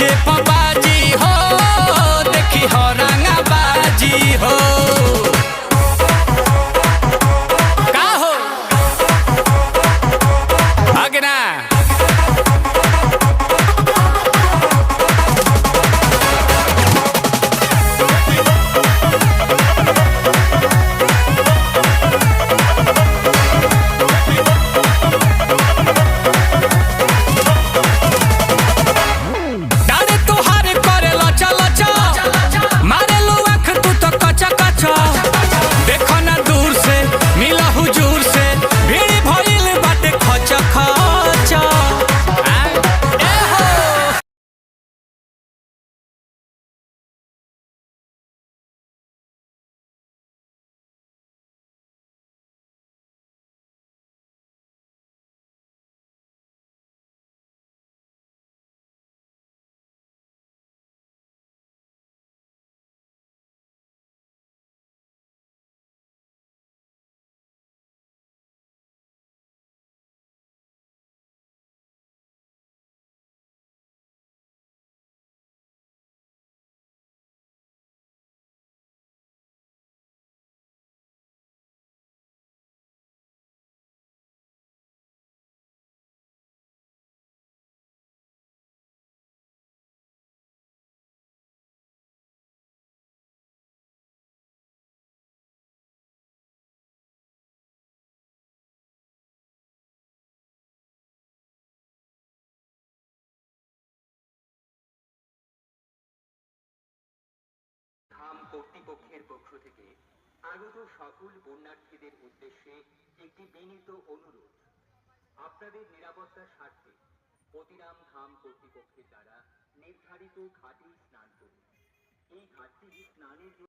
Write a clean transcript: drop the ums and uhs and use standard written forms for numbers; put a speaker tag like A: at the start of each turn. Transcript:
A: DJ पबाजी हो देखी हो रंगा बाजी हो का हो अगना
B: ধাম কর্তৃপক্ষের পক্ষ থেকে আগত সকল পুণ্যার্থীদের উদ্দেশ্যে একটি বিনীত অনুরোধ, আপনাদের নিরাপত্তার স্বার্থে পতিরাম ধাম কর্তৃপক্ষের দ্বারা নির্ধারিত ঘাটে স্নান করুন। এই ঘাটটি স্নানের